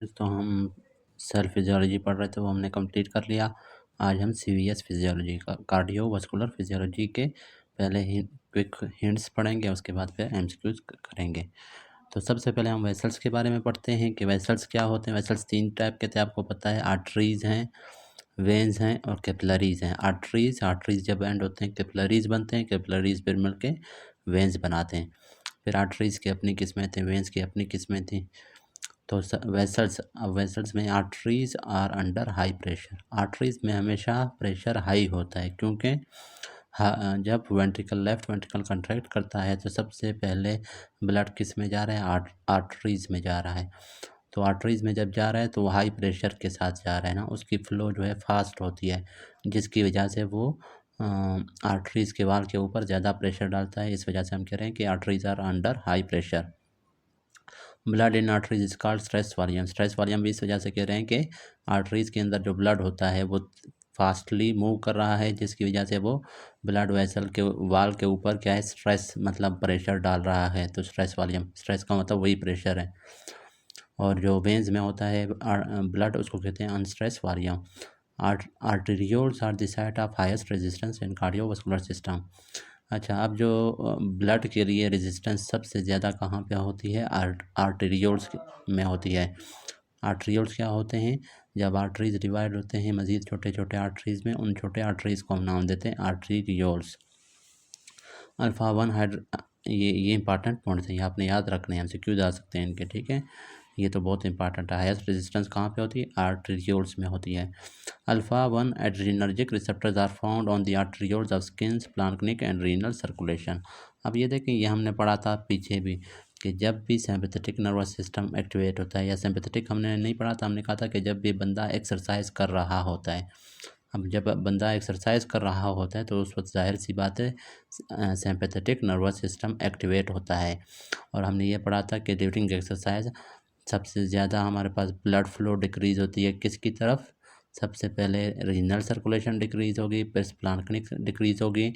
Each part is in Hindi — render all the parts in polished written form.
तो हम सेल फिजियोलॉजी पढ़ रहे थे, वो हमने कंप्लीट कर लिया। आज हम सीवीएस फिजियोलॉजी का कार्डियोवास्कुलर फिजियोलॉजी के पहले ही क्विक हिंट्स पढ़ेंगे, उसके बाद फिर एमसीक्यूज करेंगे। तो सबसे पहले हम वेसल्स के बारे में पढ़ते हैं कि वेसल्स क्या होते हैं। वेसल्स तीन टाइप के थे, आपको पता है। आर्टरीज हैं, वेन्स हैं और कैपिलरीज हैं। आर्टरीज जब एंड होते हैं कैपिलरीज बनते हैं, कैपिलरीज फिर मिलके वेन्स बनाते हैं। फिर आर्टरीज की अपनी किस्में थी, वेन्स की अपनी किस्में थी। तो वेसल्स में arteries are under high pressure. Arteries में हमेशा प्रेशर हाई होता है, क्योंकि जब लेफ्ट वेंट्रिकल कंट्रैक्ट करता है तो सबसे पहले ब्लड किस में जा रहा है, आर्टरीज में जा रहा है। तो आर्टरीज में जब जा रहा है तो वो हाई प्रेशर के साथ जा रहा है ना, उसकी फ्लो जो है फास्ट होती है, जिसकी वजह से वो आर्टरीज के वाल के ऊपर ज़्यादा प्रेशर डालता है। इस वजह से हम कह रहे हैं कि arteries are under high pressure. Blood in arteries is called stress volume. Stress volume भी इस वजह से कह रहे हैं कि आर्टरीज के अंदर जो ब्लड होता है वो फास्टली मूव कर रहा है, जिसकी वजह से वो ब्लड वेसल के वाल के ऊपर क्या है, स्ट्रेस मतलब प्रेशर डाल रहा है। तो स्ट्रेस वॉल्यूम, स्ट्रेस का मतलब वही प्रेशर है। और जो वेन्स में होता है ब्लड, उसको कहते हैं unstress volume. Arterioles are the site of highest resistance in cardiovascular system. अच्छा, अब जो ब्लड के लिए रेजिस्टेंस सबसे ज़्यादा कहाँ पे होती है, आर्टेरियोल्स में होती है। आर्टेरियोल्स क्या होते हैं, जब आर्टरीज डिवाइड होते हैं मज़ीद छोटे छोटे आर्टरीज में, उन छोटे आर्टरीज को हम नाम देते हैं आर्टेरियोल्स। अल्फ़ा वन हाइड्र ये इंपॉर्टेंट पॉइंट्स हैं, ये आपने याद रखने हैं, हमसे क्यों जा सकते हैं इनके, ठीक है। ये तो बहुत इंपॉर्टेंट है। हाईएस्ट रेजिस्टेंस कहाँ पे होती है, आर्टेरियोल्स में होती है। Alpha one adrenergic receptors are found on the arterioles of skin, splanchnic and renal circulation. अब ये देखें, ये हमने पढ़ा था पीछे भी कि जब भी सिंपैथेटिक नर्वस सिस्टम एक्टिवेट होता है, या सिंपैथेटिक हमने नहीं पढ़ा था, हमने कहा था कि जब भी बंदा एक्सरसाइज कर रहा होता है। अब जब बंदा एक्सरसाइज कर रहा होता है तो उस वक्त जाहिर सी बात है सिंपैथेटिक नर्वस सिस्टम एक्टिवेट होता है। और हमने ये पढ़ा था कि ड्यूरिंग एक्सरसाइज सबसे ज़्यादा हमारे पास ब्लड फ्लो डिक्रीज़ होती है किसकी तरफ, सबसे पहले रीनल सर्कुलेशन डिक्रीज़ होगी, फिर स्प्लांकनिक डिक्रीज़ होगी,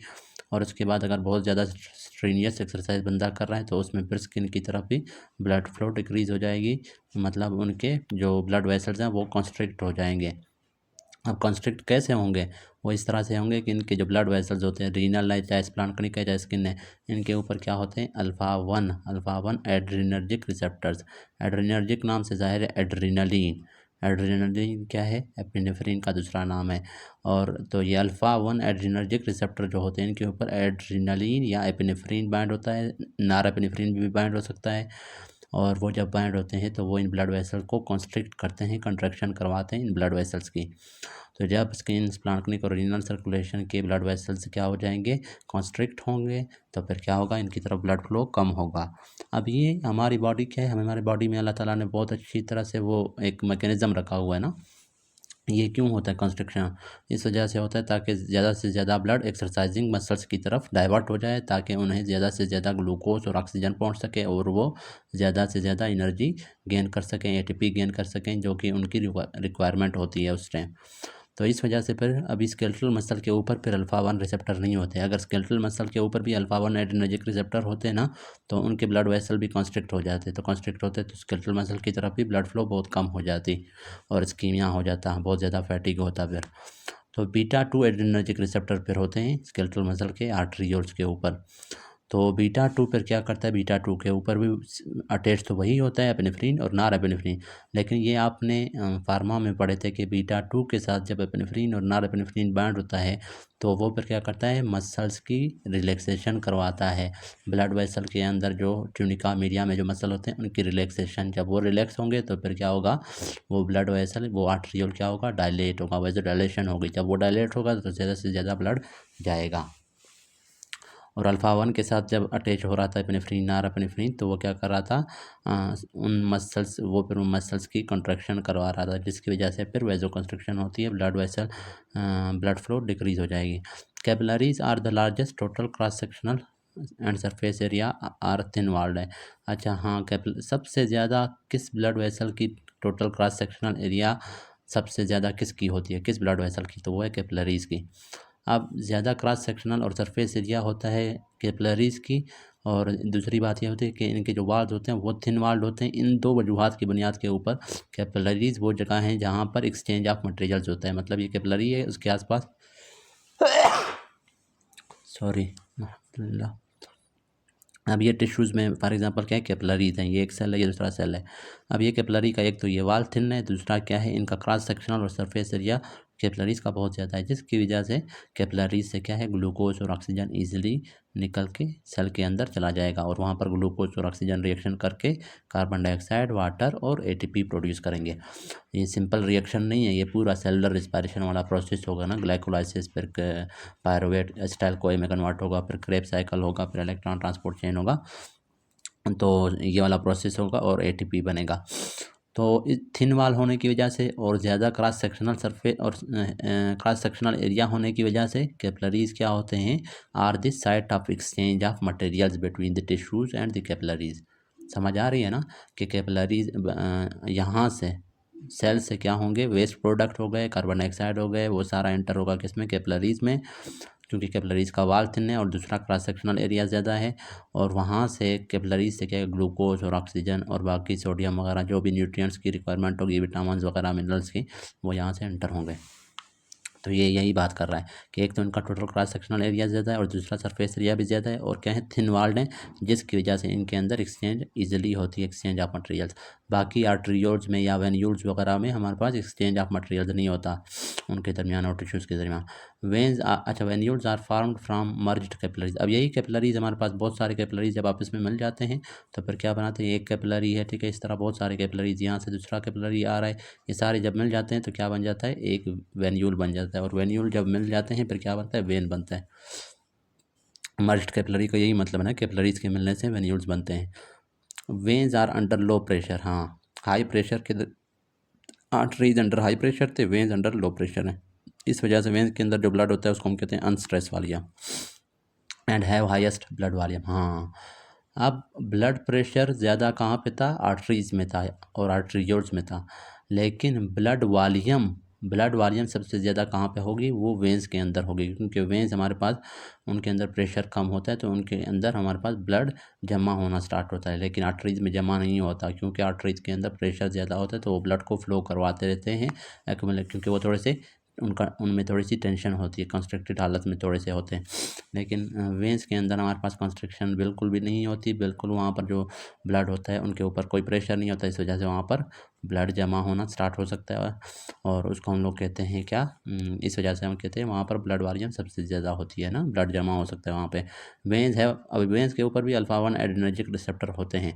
और उसके बाद अगर बहुत ज़्यादा स्ट्रीनियस एक्सरसाइज बंदा कर रहा है तो उसमें फिर स्किन की तरफ भी ब्लड फ्लो डिक्रीज़ हो जाएगी, मतलब उनके जो ब्लड वेसल्स हैं वो कॉन्स्ट्रिक्ट हो जाएंगे। अब कॉन्स्ट्रिक्ट कैसे होंगे, वो इस तरह से होंगे कि इनके जो ब्लड वेसल्स होते हैं, रीनल है चाहे स्प्लांकनिक है चाहे स्किन है, इनके ऊपर क्या होते हैं, alpha one adrenergic receptors. Adrenergic नाम से ज़ाहिर है एड्रीनलिन। एड्रीनलिन क्या है, एपिनेफ्रिन का दूसरा नाम है। और तो ये अल्फ़ा वन एड्रीनर्जिक रिसेप्टर जो होते हैं, इनके ऊपर एड्रीनलिन या एपिनेफ्रिन बाइंड होता है, नार एपिनेफ्रिन भी बाइंड हो सकता है। और वो जब बाइंड होते हैं तो वो इन ब्लड वेसल्स को कॉन्स्ट्रिक्ट करते हैं, कंट्रैक्शन करवाते हैं इन ब्लड वेसल्स की। तो जब स्किन, स्प्लांकनिक और रीनल सर्कुलेशन के ब्लड वेसल्स क्या हो जाएंगे, कॉन्स्ट्रिक्ट होंगे, तो फिर क्या होगा, इनकी तरफ ब्लड फ्लो कम होगा। अब ये हमारी बॉडी क्या है, हमारी बॉडी में अल्लाह ताला ने बहुत अच्छी तरह से वो एक मैकेनिज़्म रखा हुआ है ना। ये क्यों होता है कंस्ट्रक्शन, इस वजह से होता है ताकि ज़्यादा से ज़्यादा ब्लड एक्सरसाइजिंग मसल्स की तरफ डाइवर्ट हो जाए, ताकि उन्हें ज़्यादा से ज़्यादा ग्लूकोज और ऑक्सीजन पहुंच सके और वो ज़्यादा से ज़्यादा एनर्जी गेन कर सकें, एटीपी गेन कर सकें, जो कि उनकी रिक्वायरमेंट होती है उस टाइम। तो इस वजह से फिर अभी स्केलेटल मसल के ऊपर फिर अल्फ़ा वन रिसेप्टर नहीं होते। अगर स्केलेटल मसल के ऊपर भी अल्फ़ा वन एड्रेनर्जिक रिसेप्टर होते हैं ना, तो उनके ब्लड वेसल भी कॉन्स्ट्रिक्ट हो जाते, तो कॉन्स्ट्रिक्ट होते तो स्केलेटल मसल की तरफ भी ब्लड फ्लो बहुत कम हो जाती और स्कीमिया हो जाता, बहुत ज़्यादा फैटिग होता फिर। तो बीटा टू एड्रेनर्जिक रिसेप्टर फिर होते हैं स्केलेटल मसल के आर्टरियोल्स के ऊपर। तो बीटा टू फिर क्या करता है, बीटा टू के ऊपर भी अटैच तो वही होता है एपिनेफ्रिन और नार एपिनेफ्रिन, लेकिन ये आपने फार्मा में पढ़े थे कि बीटा टू के साथ जब एपिनेफ्रिन और नार एपिनेफ्रिन बाइंड होता है तो वो फिर क्या करता है, मसल्स की रिलैक्सेशन करवाता है। ब्लड वेसल के अंदर जो ट्यूनिका मीडिया में जो मसल होते हैं उनकी रिलैक्सेशन, जब वो रिलैक्स होंगे तो फिर क्या होगा, वो ब्लड वेसल, वो आर्टरियोल क्या होगा, डायलेट होगा, वैसे डायलेशन होगी, जब वो डायलेट होगा तो ज़्यादा से ज़्यादा ब्लड जाएगा। और अल्फ़ा वन के साथ जब अटैच हो रहा था एपिनेफ्रिन, नार एपिनेफ्रिन, तो वो क्या कर रहा था, उन मसल्स, वो फिर उन मसल्स की कंट्रैक्शन करवा रहा था, जिसकी वजह से फिर वेजो कंस्ट्रक्शन होती है, blood vessel blood flow decrease हो जाएगी। Capillaries are the largest total cross sectional and surface area are thin walled है। अच्छा हाँ, सबसे ज़्यादा किस ब्लड वेसल की टोटल क्रॉस सेक्शनल एरिया सबसे ज़्यादा किसकी होती है, किस ब्लड वेसल की, तो वो है कैपिलरीज की। अब ज़्यादा क्रॉस सेक्शनल और सरफेस एरिया होता है कैपिलरीज़ की, और दूसरी बात यह होती है कि इनके जो वाल्व होते हैं वो थिन वाल्व होते हैं। इन दो वजूहात की बुनियाद के ऊपर कैपिलरीज वो जगह हैं जहाँ पर एक्सचेंज ऑफ मटेरियल्स होता है। मतलब ये कैपिलरी है, उसके आसपास सॉरी अब ये टिश्यूज़ में फॉर एग्जांपल क्या है, कैपिलरीज हैं। ये एक सेल है, ये दूसरा सेल है। अब ये कैपिलरी का एक तो ये वाल थिन है, दूसरा क्या है, इनका क्रॉस सेक्शनल और सरफेस एरिया कैपिलरीज का बहुत ज़्यादा है, जिसकी वजह से कैपिलरीज से क्या है, ग्लूकोज और ऑक्सीजन ईजिली निकल के सेल के अंदर चला जाएगा और वहाँ पर ग्लूकोज और ऑक्सीजन रिएक्शन करके कार्बन डाइऑक्साइड, वाटर और एटीपी प्रोड्यूस करेंगे। ये सिंपल रिएक्शन नहीं है, ये पूरा सेलुलर रिस्पायरेशन वाला प्रोसेस होगा ना। ग्लाइकोलाइसिस, फिर पायरुवेट एसिटाइल कोए में कन्वर्ट होगा, फिर क्रेब साइकिल होगा, फिर इलेक्ट्रॉन ट्रांसपोर्ट चेन होगा, तो ये वाला प्रोसेस होगा और एटीपी बनेगा। तो इस थिन वाल होने की वजह से और ज़्यादा क्रॉस सेक्शनल सरफेस और क्रॉस सेक्शनल एरिया होने की वजह से कैपिलरीज क्या होते हैं, are this site of exchange of materials between the tissues and the capillaries. समझ आ रही है ना कि कैपिलरीज यहाँ से सेल से क्या होंगे, वेस्ट प्रोडक्ट हो गए, कार्बन डाइऑक्साइड हो गए, वो सारा एंटर होगा किसमें, कैपिलरीज में, क्योंकि कैपिलरीज का वाल थिन है और दूसरा क्रॉस सेक्शनल एरिया ज़्यादा है। और वहाँ से कैपिलरीज से क्या, ग्लूकोज और ऑक्सीजन और बाकी सोडियम वगैरह जो भी न्यूट्रिएंट्स की रिक्वायरमेंट होगी, विटामिन वगैरह मिनरल्स की, वो यहाँ से एंटर होंगे। तो ये यही बात कर रहा है कि एक तो इनका टोटल क्रॉस सेक्शनल एरिया ज़्यादा है और दूसरा सरफेस एरिया भी ज़्यादा है, और क्या है, थिन वाल्ड है, जिसकी वजह से इनके अंदर एक्सचेंज ईजिली होती है, एक्सचेंज ऑफ मटेरियल्स। बाकी आर्टरियोल्स में या वेन्यूल्स वगैरह में हमारे पास एक्सचेंज ऑफ मटेरियल्स नहीं होता उनके दरमियान और टिश्यूज़ के दरमियान। वेन्स अच्छा, venules are formed from merged capillaries. अब यही कैपिलरीज हमारे पास बहुत सारे कैपिलरीज जब आपस में मिल जाते हैं तो फिर क्या बनाते हैं, एक कैपिलरी है, ठीक है, इस तरह बहुत सारे कैपिलरीज, यहाँ से दूसरा कैपिलरी आ रहा है, ये सारे जब मिल जाते हैं तो क्या बन जाता है, एक वेन्यूल बन जाता है। और वेन्यूल जब मिल जाते हैं फिर क्या बनता है, वेन बनता है। मर्ज्ड कैपिलरी का यही मतलब है ना, कैपिलरीज के मिलने से वेन्यूल्स बनते हैं। Veins are under low pressure, हाँ, हाई प्रेशर के आर्टरीज अंडर हाई प्रेशर थे, वेन्स अंडर लो प्रेशर है। इस वजह से वेन्स के अंदर जो ब्लड होता है उसको हम कहते हैं unstress Walia and have highest blood volume. हाँ, अब ब्लड प्रेशर ज़्यादा कहाँ पे था, आर्टरीज में था और आर्टरीयोल्स में था, लेकिन ब्लड वॉल्यूम सबसे ज़्यादा कहाँ पे होगी, वो वेंस के अंदर होगी, क्योंकि वेंस हमारे पास उनके अंदर प्रेशर कम होता है तो उनके अंदर हमारे पास ब्लड जमा होना स्टार्ट होता है। लेकिन आर्टरीज में जमा नहीं होता, क्योंकि आर्टरीज के अंदर प्रेशर ज़्यादा होता है तो वो ब्लड को फ्लो करवाते रहते हैं एक्यूमुलेट, क्योंकि वो थोड़े से उनमें थोड़ी सी टेंशन होती है, कंस्ट्रक्टेड हालत में थोड़े से होते हैं। लेकिन वेंस के अंदर हमारे पास कंस्ट्रक्शन बिल्कुल भी नहीं होती, बिल्कुल वहाँ पर जो ब्लड होता है उनके ऊपर कोई प्रेशर नहीं होता, इस वजह से वहाँ पर ब्लड जमा होना स्टार्ट हो सकता है और उसको हम लोग कहते हैं क्या, इस वजह से हम कहते हैं वहाँ पर ब्लड वॉल्यूम सबसे ज़्यादा होती है ना, ब्लड जमा हो सकता है वहाँ पे। वेंस है, अब वेंस के ऊपर भी अल्फा 1 एड्रेनर्जिक रिसेप्टर होते हैं।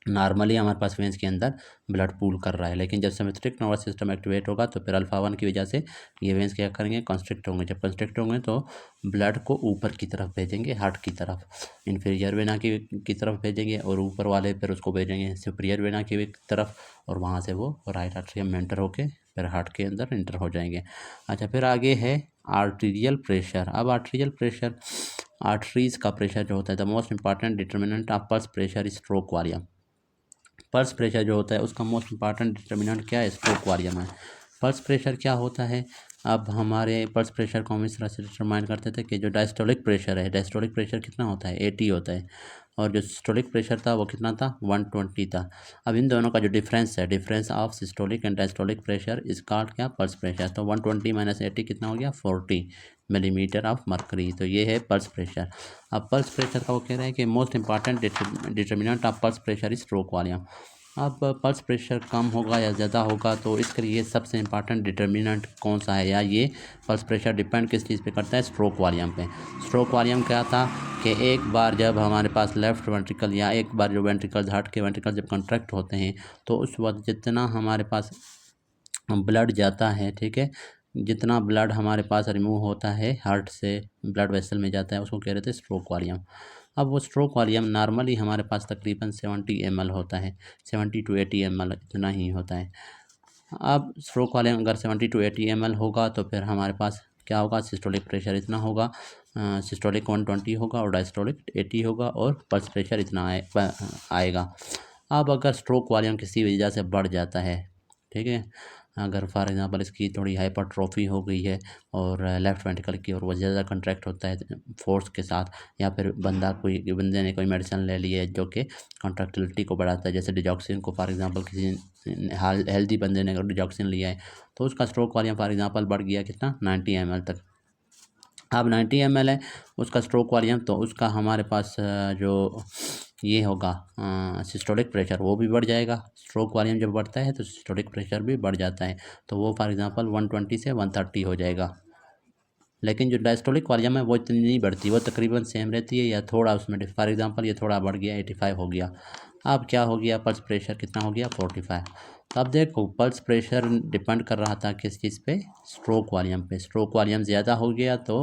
नॉर्मली हमारे पास वेंस के अंदर ब्लड पूल कर रहा है, लेकिन जब सिमेट्रिक नर्वस सिस्टम एक्टिवेट होगा तो फिर अल्फा 1 की वजह से ये वेंस क्या करेंगे, कंस्ट्रिक्ट होंगे। जब कंस्ट्रिक्ट होंगे तो ब्लड को ऊपर की तरफ भेजेंगे, हार्ट की तरफ, इन्फीरियर वेना की तरफ भेजेंगे, और ऊपर वाले फिर उसको भेजेंगे सुपीरियर वेना की तरफ, और वहाँ से वो राइट आर्टरियम में एंटर होके फिर हार्ट के अंदर इंटर हो जाएंगे। अच्छा, फिर आगे है आर्टीरियल प्रेशर। अब आर्टीरियल प्रेशर, आर्टरीज का प्रेशर जो होता है, the most important determinant of pulse pressure is stroke volume. Pulse pressure जो होता है उसका मोस्ट इंपॉर्टेंट डिटर्मिनेंट क्या है, स्ट्रोक वॉल्यूम है। पल्स प्रेशर क्या होता है, अब हमारे पल्स प्रेशर को हम इस तरह से डिटरमाइन करते थे कि जो डायस्टोलिक प्रेशर है, डायस्टोलिक प्रेशर कितना होता है, 80 होता है, और जो सिस्टोलिक प्रेशर था वो कितना था, 120 था। अब इन दोनों का जो डिफरेंस है, difference of systolic and diastolic pressure is called क्या, पल्स प्रेशर। तो 120 माइनस 80 कितना हो गया, 40 मिलीमीटर ऑफ मर्करी। तो ये है पल्स प्रेशर। अब पल्स प्रेशर का वो कह रहे हैं कि most important determinant of pulse pressure is stroke volume. अब पल्स प्रेशर कम होगा या ज़्यादा होगा तो इसके लिए सबसे इंपॉर्टेंट डिटर्मिनेंट कौन सा है, या ये पल्स प्रेशर डिपेंड किस चीज़ पे करता है, स्ट्रोक वॉल्यूम पे। स्ट्रोक वॉल्यूम क्या था कि एक बार जब हमारे पास लेफ़्ट वेंट्रिकल या एक बार जो वेंट्रिकल्स, हार्ट के वेंट्रिकल जब कंट्रैक्ट होते हैं तो उस वक्त जितना हमारे पास ब्लड जाता है, ठीक है, जितना ब्लड हमारे पास रिमूव होता है हार्ट से ब्लड वेसल में जाता है, उसको कह रहे थे स्ट्रोक वॉल्यूम। अब वो स्ट्रोक वॉल्यूम नॉर्मली हमारे पास तकरीबन 70 ml होता है, 70 to 80 ml इतना ही होता है। अब स्ट्रोक वॉल्यूम अगर 70 to 80 ml होगा तो फिर हमारे पास क्या होगा, सिस्टोलिक प्रेशर इतना होगा, सिस्टोलिक 120 होगा और डायस्टोलिक 80 होगा, और पल्स प्रेशर इतना आएगा। अब अगर स्ट्रोक वॉल्यूम किसी वजह से बढ़ जाता है, ठीक है। अगर फॉर एग्जांपल इसकी थोड़ी हाइपरट्रोफी हो गई है और लेफ्ट वेंट्रिकल की और वो ज़्यादा कंट्रैक्ट होता है फोर्स के साथ, या फिर बंदे ने कोई मेडिसिन ले ली है जो कि कॉन्ट्रैक्टिलिटी को बढ़ाता है, जैसे डिजॉक्सिन को फॉर एग्जांपल किसी हेल्दी बंदे ने अगर डिजॉक्सिन लिया है तो उसका स्ट्रोक वॉल्यूम फॉर एग्जांपल बढ़ गया कितना 90 ml तक। अब 90 ml है उसका स्ट्रोक वॉल्यूम, तो उसका हमारे पास जो ये होगा सिस्टोलिक प्रेशर वो भी बढ़ जाएगा। स्ट्रोक वॉल्यूम जब बढ़ता है तो सिस्टोलिक प्रेशर भी बढ़ जाता है, तो वो फॉर एग्जांपल 120 से 130 हो जाएगा। लेकिन जो डायस्टोलिक वॉल्यूम है वो इतनी नहीं बढ़ती, वो तकरीबन सेम रहती है या थोड़ा उसमें फॉर एग्जांपल ये थोड़ा बढ़ गया 85 हो गया। अब क्या हो गया, पल्स प्रेशर कितना हो गया 45। तो अब देखो पल्स प्रेशर डिपेंड कर रहा था किस चीज़ पे, स्ट्रोक वॉल्यूम पे। स्ट्रोक वॉल्यूम ज़्यादा हो गया तो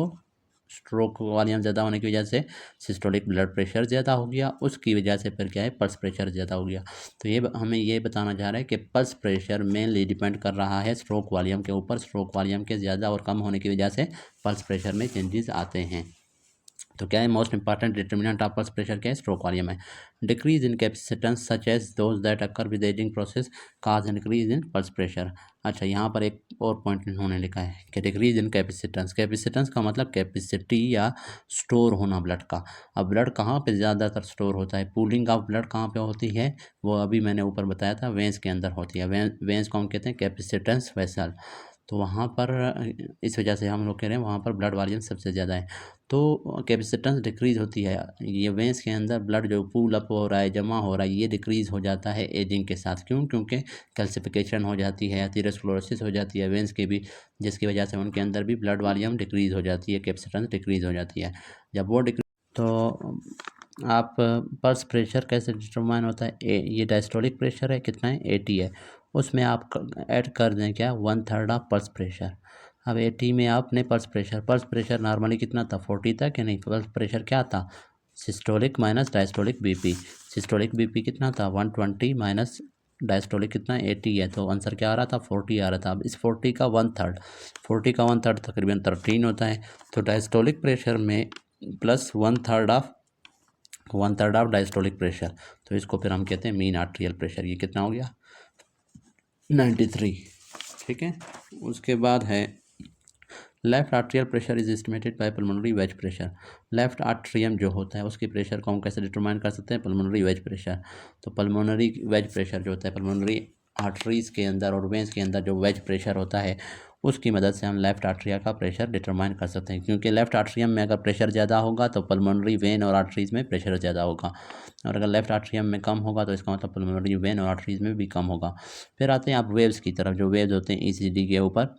स्ट्रोक वॉल्यूम ज़्यादा होने की वजह से सिस्टोलिक ब्लड प्रेशर ज़्यादा हो गया, उसकी वजह से फिर क्या है पल्स प्रेशर ज़्यादा हो गया। तो ये हमें ये बताना चाह रहा है कि पल्स प्रेशर मेनली डिपेंड कर रहा है स्ट्रोक वॉल्यूम के ऊपर। स्ट्रोक वॉल्यूम के ज़्यादा और कम होने की वजह से पल्स प्रेशर में चेंजेस आते हैं। तो क्या है most important determinant of pulse pressure क्या है, स्ट्रोक वॉल्यूम है। Decrease in capacitance such as those that occur with aging process cause increase in pulse pressure. अच्छा, यहाँ पर एक और पॉइंट इन्होंने लिखा है कि डिक्रीज इन कैपेसिटेंस। कैपेसिटेंस का मतलब कैपेसिटी या स्टोर होना ब्लड का। अब ब्लड कहाँ पे ज़्यादातर स्टोर होता है, पूलिंग ऑफ ब्लड कहाँ पे होती है, वो अभी मैंने ऊपर बताया था वेंस के अंदर होती है। वेंस को हम कहते हैं कैपेसिटेंस वेसल। तो वहाँ पर इस वजह से हम लोग कह रहे हैं वहाँ पर ब्लड वॉल्यूम सबसे ज़्यादा है, तो कैपेसिटेंस डिक्रीज़ होती है। ये वेंस के अंदर ब्लड जो पूल अप हो रहा है, जमा हो रहा है, ये डिक्रीज़ हो जाता है एजिंग के साथ। क्यों? क्योंकि कैल्सिफिकेशन हो जाती है, एथेरोस्क्लेरोसिस हो जाती है वेंस की भी, जिसकी वजह से उनके अंदर भी ब्लड वॉल्यूम डिक्रीज़ हो जाती है, कैपेसिटेंस डिक्रीज़ हो जाती है। जब वो तो आप पल्स प्रेशर कैसे डिटरमाइन होता है, ये डायस्टोलिक प्रेशर है कितना है 80 है, उसमें आप ऐड कर दें क्या 1/3 ऑफ पल्स प्रेशर। अब 80 में आपने पल्स प्रेशर नॉर्मली कितना था 40 था कि नहीं, पल्स प्रेशर क्या था systolic minus diastolic BP. Systolic BP कितना था 120 माइनस डायस्टोलिक कितना 80 है, तो आंसर क्या आ रहा था 40 आ रहा था। अब इस 40 का 1/3, 40 का 1/3 तकरीबन 13 होता है, तो डायस्टोलिक प्रेशर में प्लस 1/3 ऑफ डायस्टोलिक प्रेशर, तो इसको फिर हम कहते हैं मीन आर्टेरियल प्रेशर। ये कितना हो गया 93। ठीक है, उसके बाद है left arterial pressure is estimated by pulmonary wedge pressure. Left atrium जो होता है उसकी प्रेशर को हम कैसे डिटरमाइन कर सकते हैं, पल्मोनरी वेज प्रेशर। तो पल्मोनरी वेज प्रेशर जो होता है पल्मोनरी आर्टरीज़ के अंदर और वेंस के अंदर जो वेज प्रेशर होता है उसकी मदद से हम लेफ़्ट आर्ट्रिया का प्रेशर डिटरमाइन कर सकते हैं, क्योंकि लेफ़्ट आर्ट्रियम में अगर प्रेशर ज़्यादा होगा तो पल्मोनरी वेन और आर्टरीज़ में प्रेशर ज़्यादा होगा, और अगर लेफ़्ट आर्ट्रियम में कम होगा तो इसका मतलब पल्मोनरी वेन और आर्टरीज़ में भी कम होगा। फिर आते हैं आप वेव्स की तरफ, जो वेव्स होते हैं ईसीजी के ऊपर।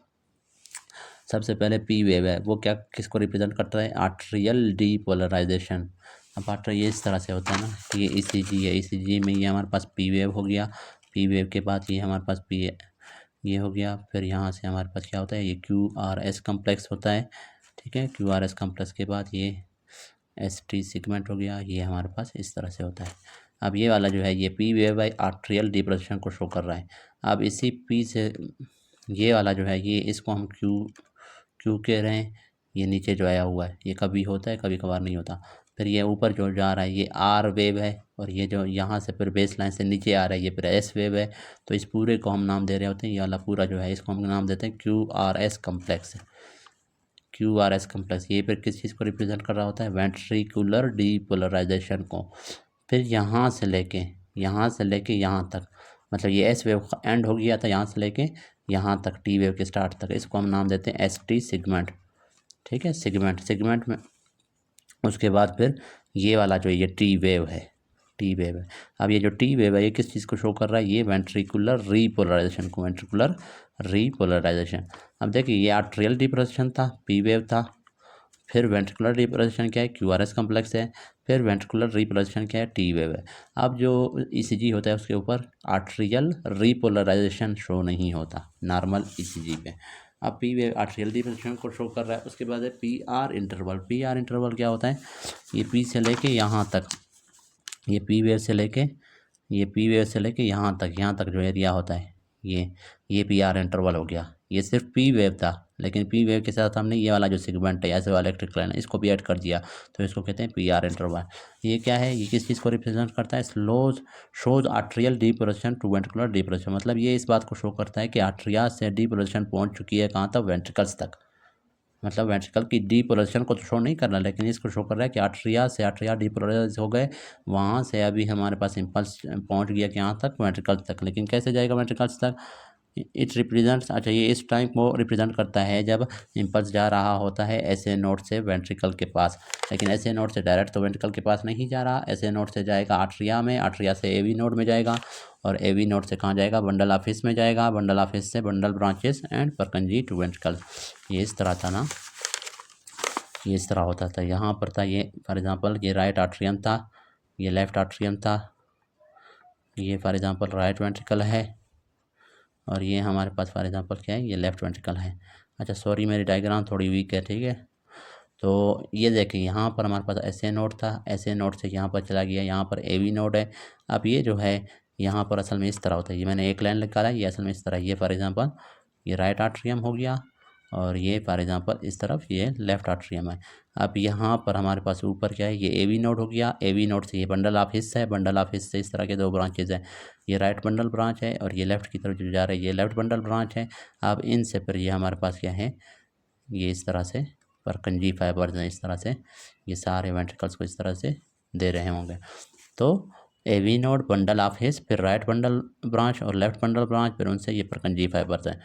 सबसे पहले पी वेव है, वो क्या किसको रिप्रेजेंट करता है, आर्ट्रियल डीपोलराइजेशन। अब आर्टर ये इस तरह से होता है ना, ये ईसीजी है, ईसीजी में ये हमारे पास पी वेव हो गया, पी वेव के बाद ये हमारे पास पी ये हो गया, फिर यहाँ से हमारे पास क्या होता है ये क्यू आर एस कम्प्लेक्स होता है। ठीक है, क्यू आर एस कम्प्लेक्स के बाद ये एस टी सिगमेंट हो गया, ये हमारे पास इस तरह से होता है। अब ये वाला जो है ये P wave by atrial depression को शो कर रहा है। अब इसी पी से ये वाला जो है ये इसको हम क्यू कह रहे हैं। ये नीचे जो आया हुआ है ये कभी होता है कभी कभार नहीं होता। फिर ये ऊपर जो जा रहा है ये आर वेव है, और ये जो यहाँ से फिर बेस लाइन से नीचे आ रहा है ये फिर एस वेव है। तो इस पूरे को हम नाम दे रहे होते हैं, ये वाला पूरा जो है इसको हम नाम देते हैं Q R S complex. Q R S complex ये फिर किस चीज़ को रिप्रेजेंट कर रहा होता है, वेंट्रिकुलर डीपोलराइजेशन को। फिर यहाँ से लेके यहाँ तक, मतलब ये एस वेव एंड हो गया था यहाँ से लेके यहाँ तक, टी वेव के स्टार्ट तक, इसको हम नाम देते हैं एस टी सिगमेंट। ठीक है, सिगमेंट में उसके बाद फिर ये वाला जो ये टी वेव है। अब ये जो टी वेव है ये किस चीज़ को शो कर रहा है, ये वेंट्रिकुलर रीपोलराइजेशन को, वेंट्रिकुलर रीपोलराइजेशन। अब देखिए ये आर्ट्रियल डिपोलराइजेशन था, पी वेव था, फिर वेंट्रिकुलर रिपोलराइजेशन क्या है, क्यू आर एस कम्प्लेक्स है, फिर वेंट्रिकुलर रिपोलराइजेशन क्या है, टी वेव है। अब जो ईसीजी होता है उसके ऊपर आर्ट्रियल रिपोलराइजेशन शो नहीं होता नॉर्मल ईसीजी पे। अब पी वेव आर्ट्रियल रिपोलराइजेशन को शो कर रहा है। उसके बाद है P R interval. P R interval क्या होता है, ये पी से लेके यहाँ तक, ये पी वेव से लेके यहाँ तक जो एरिया होता है ये पी आर इंटरवल हो गया। ये सिर्फ पी वेव था, लेकिन पी वेव के साथ हमने ये वाला जो सेगमेंट है ऐसे वाला इलेक्ट्रिक लाइन इसको भी ऐड कर दिया, तो इसको कहते हैं पी आर इंटरवल। ये क्या है, ये किस चीज़ को रिप्रेजेंट करता है, slows shows atrial depolarisation to ventricular depolarisation, मतलब ये इस बात को शो करता है कि आर्ट्रिया से डीपोलेशन पहुंच चुकी है कहाँ तक, वेंट्रिकल्स तक। मतलब वेंट्रिकल की डीपोलराइजेशन को तो शो नहीं कर रहा, लेकिन इसको शो कर रहा है कि आर्ट्रिया डीपोलराइज हो गए, वहाँ से अभी हमारे पास इम्पल्स पहुँच गया कि यहाँ तक, वेंट्रिकल तक। लेकिन कैसे जाएगा वेंट्रिकल्स तक, इट रिप्रेजेंट्स, अच्छा ये इस टाइम को रिप्रेजेंट करता है जब इम्पल्स जा रहा होता है ऐसे नोड से वेंट्रिकल के पास, लेकिन ऐसे नोड से डायरेक्ट तो वेंट्रिकल के पास नहीं जा रहा, ऐसे नोड से जाएगा आर्ट्रिया में, आर्ट्रिया से एवी नोड में जाएगा, और एवी नोड से कहाँ जाएगा, बंडल ऑफिस में जाएगा, बंडल ऑफिस से bundle branches and Purkinje to ventricle. ये इस तरह था ना, ये इस तरह होता था। यहाँ पर था ये फॉर एग्ज़ाम्पल ये राइट आर्ट्रियम था, ये लेफ़्ट आर्ट्रियम था, ये फॉर एग्ज़ाम्पल राइट वेंट्रिकल है, और ये हमारे पास फॉर एग्ज़ाम्पल क्या है, ये लेफ़्ट वेंट्रिकल है। अच्छा सॉरी मेरी डायग्राम थोड़ी वीक है, ठीक है। तो ये देखें यहाँ पर हमारे पास ऐसे नोड था, ऐसे नोड से यहाँ पर चला गया, यहाँ पर एवी नोड है। अब ये जो है यहाँ पर असल में इस तरह होता है, ये मैंने एक लाइन निकाला, ये असल में इस तरह, ये फॉर एग्ज़ाम्पल ये राइट आर्ट्रियम हो गया, और ये फॉर एग्ज़ाम्पल इस तरफ ये लेफ़्ट आर्ट्रियम है। अब यहाँ पर हमारे पास ऊपर क्या है, ये एवी नोड हो गया, एवी नोड से ये बंडल ऑफ हिस्स है, बंडल ऑफ हिस्स से इस तरह के दो ब्रांचेज हैं, ये राइट बंडल ब्रांच है, और ये लेफ़्ट की तरफ जो जा रहा है ये लेफ़्ट बंडल ब्रांच है। अब इनसे फिर ये हमारे पास क्या है, ये इस तरह से परकंजी फाइबर्स हैं, इस तरह से ये सारे वेंट्रिकल्स को इस तरह से दे रहे होंगे। तो AV node, bundle of his, फिर राइट बंडल ब्रांच और लेफ्ट बंडल ब्रांच, फिर उनसे ये परकंजी फाइबर्स हैं,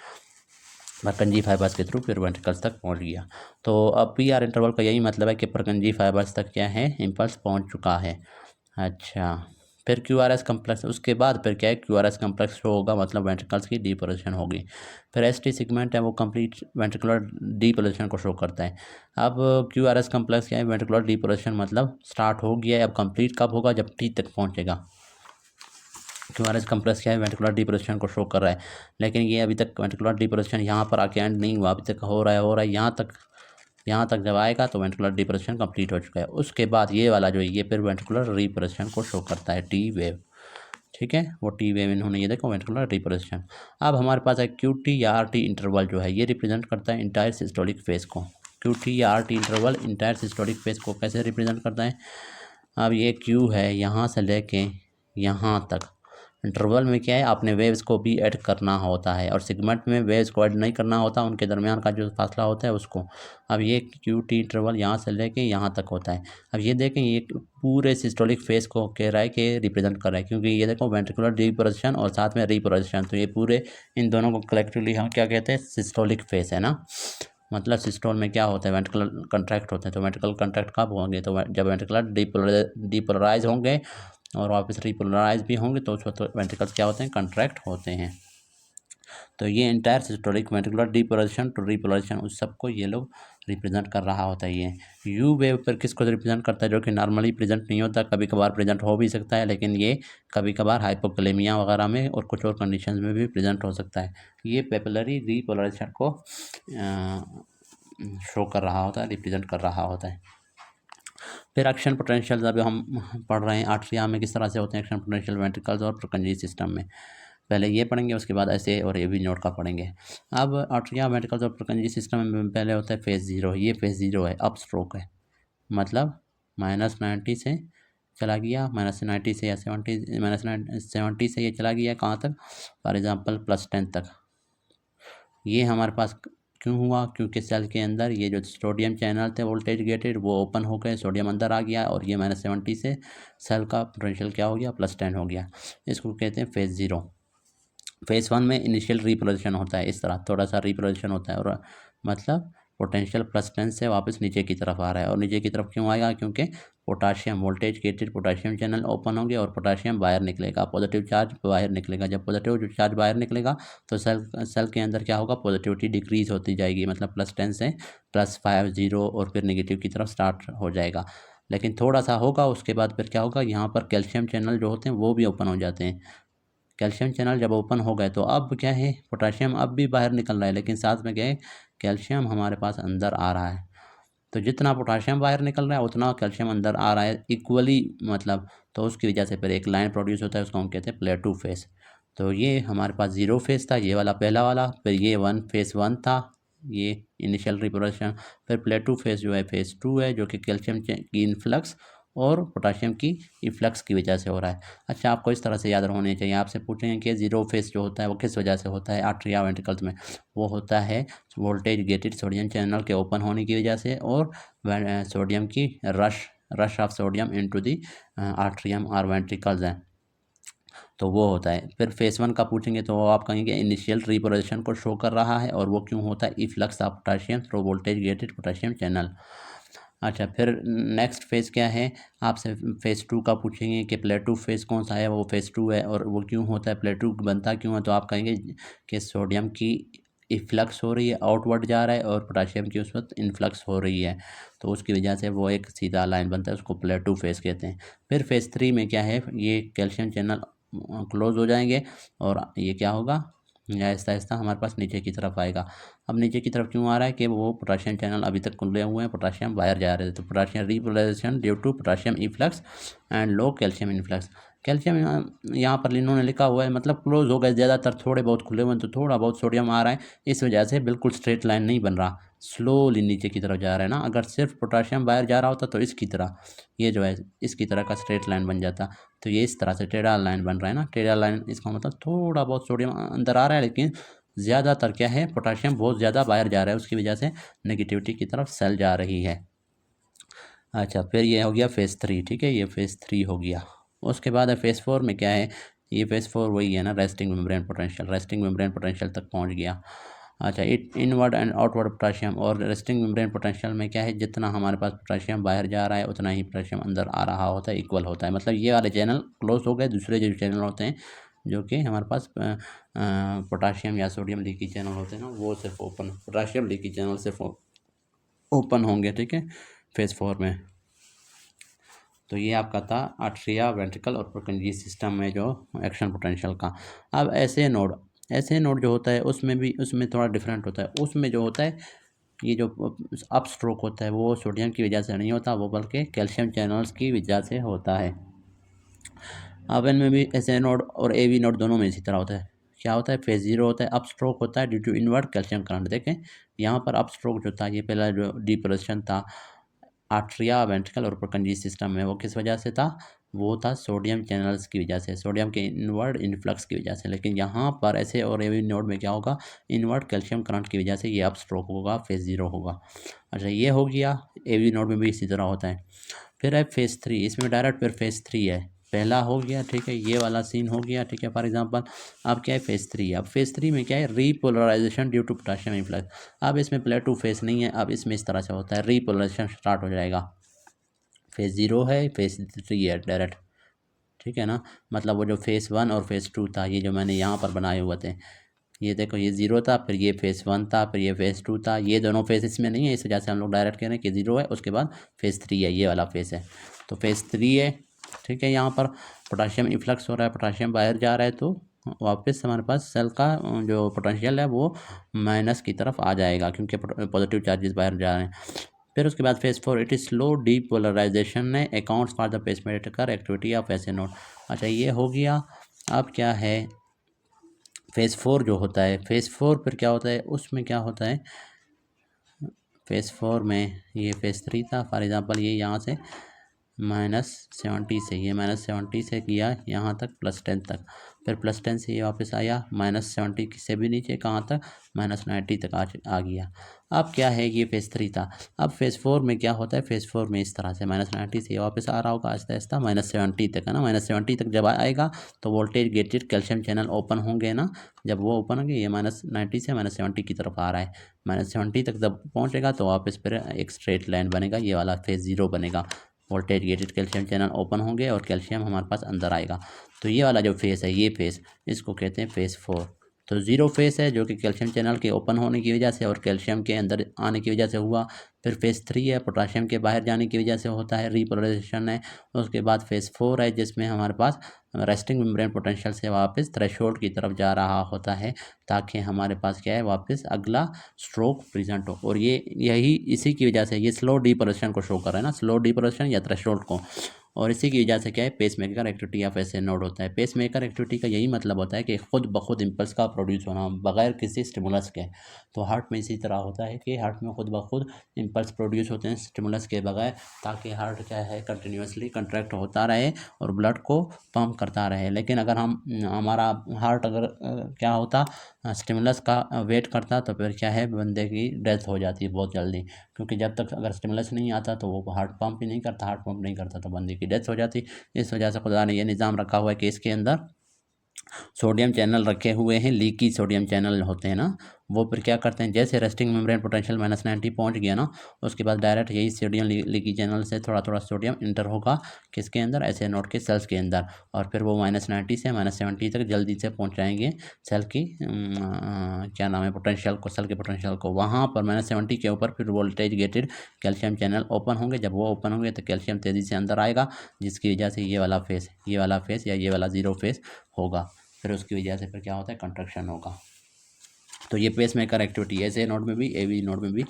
परकंजी फाइबर्स के थ्रू फिर वेंट्रिकल्स तक पहुंच गया। तो अब पी आर इंटरवल का यही मतलब है कि परकंजी फाइबर्स तक क्या है, इम्पल्स पहुंच चुका है। अच्छा फिर क्यू आर एस कम्प्लेक्स, उसके बाद फिर क्या है, Q R S complex show होगा, मतलब वेंट्रिकल्स की डीपोलेशन होगी। फिर एस टी सिगमेंट है वो कंप्लीट वेंट्रिकुलर डीपोलेशन को शो करता है। अब क्यू आर एस कम्प्लेक्स क्या है, वेंट्रिकुलर डीपोलेशन मतलब स्टार्ट हो गया है, अब कंप्लीट कब होगा, जब टी तक पहुंचेगा। क्यू आर एस कम्प्लेक्स क्या है, वेंट्रिकुलर डीपोलेशन को शो कर रहा है, लेकिन ये अभी तक वेंट्रिकुलर डीपोलेशन यहाँ पर आके एंड नहीं हुआ, अभी तक हो रहा है यहाँ तक जब आएगा तो वेंट्रिकुलर डिप्रेशन कंप्लीट हो चुका है। उसके बाद ये वाला जो है ये फिर वेंट्रिकुलर रिप्रेशन को शो करता है, टी वेव, ठीक है, वो टी वेव इन्होंने ये देखो वेंट्रिकुलर रिप्रेशन। अब हमारे पास है क्यू टी या आर टी इंटरवल जो है ये रिप्रेजेंट करता है इंटायर सिस्टोलिक फेज को। क्यू टी या R T interval entire systolic phase को कैसे रिप्रेजेंट करता है, अब ये क्यू है यहाँ से लेके यहाँ तक, इंटरवल में क्या है, आपने वेव्स को भी ऐड करना होता है, और सेगमेंट में वेव्स को ऐड नहीं करना होता, उनके दरमियान का जो फासला होता है उसको। अब ये क्यू टी इंटरवल यहाँ से लेके यहाँ तक होता है। अब ये देखें ये पूरे सिस्टोलिक फेज को कह रहा है कि रिप्रेजेंट कर रहा है, क्योंकि ये देखो वेंट्रिकुलर डीपोलेशन और साथ में रिपोलेशन, तो ये पूरे इन दोनों को कलेक्टिवली हम क्या कहते हैं, सिस्टोलिक फेज है ना। मतलब सिस्टोल में क्या होता है, वेंट्रिकल कंट्रैक्ट होते हैं, तो वेंट्रिकल कंट्रैक्ट कब होंगे, तो जब वेंट्रिकुलर डीपोलराइज होंगे और वापस रिपोलराइज भी होंगे तो उस वक्त वेंट्रिकल्स क्या होते हैं, कंट्रैक्ट होते हैं। तो ये entire systolic ventricular depolarization to repolarization उस सबको ये लोग रिप्रेजेंट कर रहा होता है। ये यू वेव पर किसको रिप्रेजेंट करता है, जो कि नॉर्मली प्रेजेंट नहीं होता, कभी कभार प्रेजेंट हो भी सकता है, लेकिन ये कभी कभार हाइपोकलेमिया वगैरह में और कुछ और कंडीशंस में भी प्रेजेंट हो सकता है। ये पेपिलरी रिपोलराइजेशन को शो कर रहा होता है, रिप्रेजेंट कर रहा होता है। फिर एक्शन पोटेंशियल अभी हम पढ़ रहे हैं आर्ट्रिया में किस तरह से होते हैं एक्शन पोटेंशियल वेंट्रिकल्स और परकंजी सिस्टम में, पहले ये पढ़ेंगे उसके बाद ऐसे और ये भी नोट का पढ़ेंगे। अब आर्ट्रिया वेंट्रिकल्स और परकंजी सिस्टम में पहले होता है फेज जीरो, ये फेज जीरो है, अप स्ट्रोक है, मतलब -90 से चला गया, -90 से या 70 से ये चला गया कहाँ तक, फॉर एग्जांपल +10 तक। ये हमारे पास क्यों हुआ, क्योंकि सेल के अंदर ये जो सोडियम चैनल थे वोल्टेज गेटेड वो ओपन हो गए, सोडियम अंदर आ गया, और ये -70 से सेल का पोटेंशियल क्या हो गया, +10 हो गया। इसको कहते हैं फेज जीरो। फेज वन में इनिशियल रिपोलेशन होता है, इस तरह थोड़ा सा रिपोलेशन होता है, और मतलब पोटेंशियल +10 से वापस नीचे की तरफ आ रहा है, और नीचे की तरफ क्यों आएगा, क्योंकि potassium voltage gated potassium channel open होंगे और पोटाशियम बाहर निकलेगा, पॉजिटिव चार्ज बाहर निकलेगा। जब पॉजिटिव चार्ज बाहर निकलेगा तो सेल के अंदर क्या होगा, पॉजिटिविटी डिक्रीज होती जाएगी, मतलब +10 से +5 0 और फिर नेगेटिव की तरफ स्टार्ट हो जाएगा। लेकिन थोड़ा सा होगा उसके बाद फिर क्या होगा, यहाँ पर कैल्शियम चैनल जो होते हैं वो भी ओपन हो जाते हैं। कैल्शियम चैनल जब ओपन हो गए तो अब क्या है, पोटाशियम अब भी बाहर निकल रहा है, लेकिन साथ में क्या है, कैल्शियम हमारे पास अंदर आ रहा है। तो जितना पोटाशियम बाहर निकल रहा है उतना कैल्शियम अंदर आ रहा है इक्वली, मतलब तो उसकी वजह से फिर एक लाइन प्रोड्यूस होता है, उसको हम कहते हैं प्लेटू फेस। तो ये हमारे पास जीरो फेस था, ये वाला पहला वाला, फिर ये वन फेस वन था, ये इनिशियल रिपोर्शन। फिर प्लेटो फेज जो है फेज 2 है, जो कि कैल्शियम की इन्फ्लक्स और पोटाशियम की इफ्लक्स की वजह से हो रहा है। अच्छा, आपको इस तरह से याद होने चाहिए। आपसे पूछेंगे कि जीरो फेज जो होता है वो किस वजह से होता है आर्टरिया वेंट्रिकल्स में। वो होता है वोल्टेज गेटेड सोडियम चैनल के ओपन होने की वजह से और सोडियम की rush of sodium into the atrium और वेंट्रिकल्स हैं, तो वो होता है। फिर फेस 1 का पूछेंगे तो वो आप कहेंगे इनिशियल रिपोजिशन को शो कर रहा है, और वो क्यों होता है, efflux of potassium through voltage gated potassium channel. अच्छा, फिर नेक्स्ट फेज़ क्या है, आपसे फेज़ 2 का पूछेंगे कि प्लेटो फेज़ कौन सा है, वो फेज़ 2 है, और वो क्यों होता है, प्लेटो बनता क्यों है, तो आप कहेंगे कि सोडियम की इफ्लक्स हो रही है, आउटवर्ड जा रहा है, और पोटाशियम की उस वक्त इनफ्लक्स हो रही है, तो उसकी वजह से वो एक सीधा लाइन बनता है, उसको प्लेटो फेज़ कहते हैं। फिर फेज़ 3 में क्या है, ये कैल्शियम चैनल क्लोज हो जाएंगे, और ये क्या होगा, आहिस्ता आहिस्ता हमारे पास नीचे की तरफ आएगा। अब नीचे की तरफ क्यों आ रहा है कि वो पोटाशियम चैनल अभी तक खुले हुए हैं, पोटाशियम बाहर जा रहे थे, तो potassium repolarization due to potassium efflux and low calcium influx. Calcium यहाँ पर इन्होंने लिखा हुआ है, मतलब क्लोज हो गए, ज़्यादातर थोड़े बहुत खुले हुए हैं, तो थोड़ा बहुत सोडियम आ रहा है, इस वजह से बिल्कुल स्ट्रेट लाइन नहीं बन रहा, स्लोली नीचे की तरफ जा रहा है ना। अगर सिर्फ पोटाशियम बाहर जा रहा होता तो इसकी तरह, ये जो है इसकी तरह का स्ट्रेट लाइन बन जाता, तो ये इस तरह से टेढ़ा लाइन बन रहा है ना। टेढ़ा लाइन इसका मतलब थोड़ा बहुत सोडियम अंदर आ रहा है, लेकिन ज़्यादातर क्या है, पोटाशियम बहुत ज़्यादा बाहर जा रहा है, उसकी वजह से नेगेटिविटी की तरफ सेल जा रही है। अच्छा, फिर ये हो गया फेज़ 3, ठीक है, ये फेज़ 3 हो गया। उसके बाद है फेज़ 4 में क्या है, ये फेज़ 4 वही है ना, resting membrane potential, resting membrane potential तक पहुंच गया। अच्छा, इनवर्ड एंड आउटवर्ड पोटाशियम, और रेस्टिंग मेम्ब्रेन पोटेंशियल में क्या है, जितना हमारे पास पोटाशियम बाहर जा रहा है उतना ही पोटाशियम अंदर आ रहा होता है, इक्वल होता है। मतलब ये वाले चैनल क्लोज हो गए, दूसरे जो चैनल होते हैं जो कि हमारे पास पोटाशियम या सोडियम लीकी चैनल होते हैं ना, वो सिर्फ ओपन, पोटाशियम लीकी चैनल सिर्फ ओपन होंगे, ठीक है, फेज़ 4 में। तो ये आपका था आर्टरिया वेंट्रिकल और पुरकिंजी सिस्टम में जो एक्शन पोटेंशियल का। अब ऐसे नोड जो होता है उसमें थोड़ा डिफरेंट होता है। उसमें जो होता है, ये जो अप स्ट्रोक होता है वो सोडियम की वजह से नहीं होता, वो बल्कि कैल्शियम चैनल्स की वजह से होता है। अब इनमें भी ऐसे नोड और ए वी नोड दोनों में इसी तरह होता है। क्या होता है, फेज 0 होता है, अप स्ट्रोक होता है due to inward calcium current. देखें यहाँ पर अप स्ट्रोक जो था, ये पहला जो डिपोजिशन था आर्टरिया वेंट्रिकल और पुरकिंजी सिस्टम में, वो किस वजह से था, वो था सोडियम चैनल्स की वजह से, सोडियम के इनवर्ड इन्फ्लक्स की वजह से। लेकिन यहाँ पर ऐसे और एवी नोड में क्या होगा, इनवर्ड कैल्शियम करंट की वजह से ये अप स्ट्रोक होगा, फेज 0 होगा। अच्छा, ये हो गया, एवी नोड में भी इसी तरह होता है। फिर है फेज 3, इसमें डायरेक्ट फिर फेज 3 है, पहला हो गया, ठीक है, ये वाला सीन हो गया, ठीक है, फॉर एग्जांपल। अब क्या है, फेज 3, अब फेज 3 में क्या है, repolarization due to potassium influx. अब इसमें प्लेटो फेज नहीं है, अब इसमें इस तरह से होता है, रीपोलराइजेशन स्टार्ट हो जाएगा। फेज 0 है, फेज 3 है डायरेक्ट, ठीक है ना। मतलब वो जो फेज 1 और फेज 2 था, ये जो मैंने यहाँ पर बनाए हुए थे, ये देखो, ये 0 था, फिर ये फेज 1 था, फिर ये फेज 2 था, ये दोनों फेज इसमें नहीं है, इस वजह से हम लोग डायरेक्ट कह रहे हैं कि 0 है, उसके बाद फेज 3 है, ये वाला फेज है, तो फेज 3 है, ठीक है। यहाँ पर पोटाशियम इफ्लक्स हो रहा है, पोटाशियम बाहर जा रहा है, तो वापस हमारे पास सेल का जो पोटेंशियल है वो माइनस की तरफ आ जाएगा, क्योंकि पॉजिटिव चार्जेस बाहर जा रहे हैं। फिर उसके बाद phase 4, it is slow depolarisation ने accounts for the pacemaker activity of SA node. अच्छा, ये हो गया। अब क्या है, फेज़ 4 जो होता है, फेज़ 4 फिर क्या होता है, उसमें क्या होता है, फेज़ 4 में ये फेज़ 3 था, फॉर एग्ज़ाम्पल ये यहाँ से -70 से, ये -70 से किया यहाँ तक +10 तक, फिर +10 से ये वापस आया -70 से भी नीचे, कहाँ तक, -90 तक आ गया। अब क्या है, ये फेज़ 3 था। अब फेज़ 4 में क्या होता है, फेज़ 4 में इस तरह से -90 से वापस आ रहा होगा आहिस्ता आहिस्ता -70 तक, है ना। -70 तक जब आएगा तो voltage gated calcium channel open होंगे ना, जब वो ओपन होंगे, ये -90 से -70 की तरफ आ रहा है, -70 तक जब पहुँचेगा तो वापस फिर एक स्ट्रेट लाइन बनेगा, ये वाला फेज़ 0 बनेगा, voltage gated calcium channel open होंगे और कैल्शियम हमारे पास अंदर आएगा। तो ये वाला जो फेज़ है, ये फेज़, इसको कहते हैं फेज़ 4। तो 0 फेज़ है जो कि कैल्शियम चैनल के ओपन होने की वजह से और कैल्शियम के अंदर आने की वजह से हुआ। फिर फेज़ 3 है, पोटाशियम के बाहर जाने की वजह से होता है, रीपोलराइजेशन है। उसके बाद फेज़ 4 है, जिसमें हमारे पास रेस्टिंग मेम्ब्रेन पोटेंशियल से वापस थ्रेशोल्ड की तरफ जा रहा होता है, ताकि हमारे पास क्या है, वापस अगला स्ट्रोक प्रेजेंट हो। और ये यही इसी की वजह से ये स्लो डीपोलराइजेशन को शो कर रहा है ना, स्लो डीपोलराइजेशन या थ्रेशोल्ड को। और इसी की वजह से क्या है, pace maker activity of SA node होता है। पेस मेकर एक्टिविटी का यही मतलब होता है कि खुद ब खुद इम्पल्स का प्रोड्यूस होना बगैर किसी स्टिमुलस के। तो हार्ट में इसी तरह होता है कि हार्ट में खुद ब खुद इम्पल्स प्रोड्यूस होते हैं स्टिमुलस के बगैर, ताकि हार्ट क्या है कंटिन्यूसली कंट्रैक्ट होता रहे और ब्लड को पंप करता रहे। लेकिन अगर हमारा हार्ट अगर क्या होता, स्टिमुलस का वेट करता, तो फिर क्या है, बंदे की डेथ हो जाती है बहुत जल्दी, क्योंकि जब तक अगर स्टिमुलस नहीं आता तो वो हार्ट पंप ही नहीं करता, हार्ट पंप नहीं करता तो बंदे की डेथ हो जाती। इस वजह से खुदा ने ये निज़ाम रखा हुआ है कि इसके अंदर सोडियम चैनल रखे हुए हैं, लीकी सोडियम चैनल होते हैं ना, वो फिर क्या करते हैं, जैसे रेस्टिंग मेम्ब्रेन पोटेंशियल -90 पहुंच गया ना, उसके बाद डायरेक्ट यही सोडियम लीकी चैनल से थोड़ा थोड़ा सोडियम इंटर होगा किसके अंदर, ऐसे नोड के सेल्स के अंदर, और फिर वो -90 से -70 तक जल्दी से पहुंचाएंगे सेल की क्या नाम है, पोटेंशियल को, सेल के पोटेंशियल को। वहाँ पर -70 के ऊपर फिर voltage gated calcium channel open होंगे। जब वो ओपन होंगे तो कैल्शियम तेज़ी से अंदर आएगा, जिसकी वजह से ये वाला फेस या ये वाला जीरो फेस होगा। फिर उसकी वजह से फिर क्या होता है, कंट्रक्शन होगा। तो ये पेस मेकर एक्टिविटी ऐसे नोड में भी, एवी नोड में भी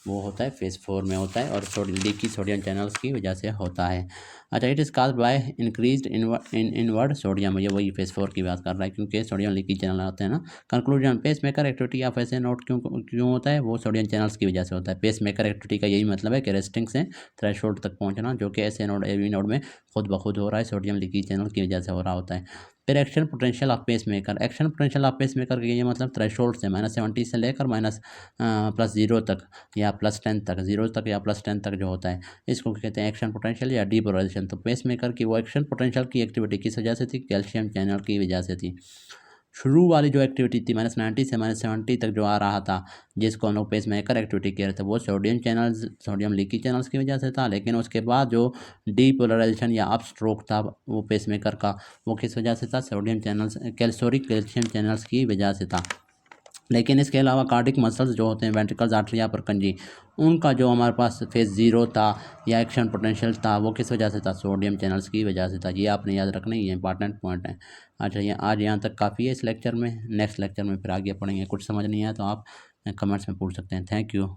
वो होता है, फेज 4 में होता है, और लीकी सोडियम चैनल्स की वजह से होता है। अच्छा, it is caused by increased inward sodium, ये वही फेज 4 की बात कर रहा है, क्योंकि सोडियम लीकी चैनल आते हैं ना। Conclusion, pacemaker activity of SA node क्यों होता है, वो सोडियम चैनल्स की वजह से होता है। पेस मेकर एक्टिविटी का यही मतलब है कि रेस्टिंग से थ्रेशोल्ड तक पहुँचना, जो कि ऐसे नोड, एवी नोड में खुद ब खुद हो रहा है, सोडियम लीकी चैनल की वजह से हो रहा होता है। फिर action potential of pacemaker, action potential of pacemaker के ये मतलब थ्रेशोल्ड से -70 से लेकर +0 तक या +10 तक, 0 तक या +10 तक जो होता है, इसको कहते हैं एक्शन पोटेंशियल या डीपोलराइजेशन। तो पेस मेकर की वो एक्शन पोटेंशियल की एक्टिविटी किस वजह से थी, कैल्शियम चैनल की वजह से थी। शुरू वाली जो एक्टिविटी थी -90 से -70 तक जो आ रहा था, जिसको हम लोग पेस मेकर एक्टिविटी कह रहे थे, वो sodium channels, sodium leaky channels की वजह से था। लेकिन उसके बाद जो डीपोलराइजेशन या अप स्ट्रोक था वो पेस मेकर का, वो किस वजह से था, सोडियम चैनल्स, कैल्शियम चैनल्स की वजह से था। लेकिन इसके अलावा कार्डिक मसल्स जो होते हैं, वेंट्रिकल्स, आर्टरी या परकंजी, उनका जो हमारे पास फेज 0 था या एक्शन पोटेंशियल था, वो किस वजह से था, सोडियम चैनल्स की वजह से था। ये आपने याद रखना, ये इंपॉर्टेंट पॉइंट है। अच्छा, ये आज यहाँ तक काफ़ी है इस लेक्चर में। नेक्स्ट लेक्चर में फिर आगे पढ़ेंगे। कुछ समझ नहीं आया तो आप कमेंट्स में पूछ सकते हैं। Thank you.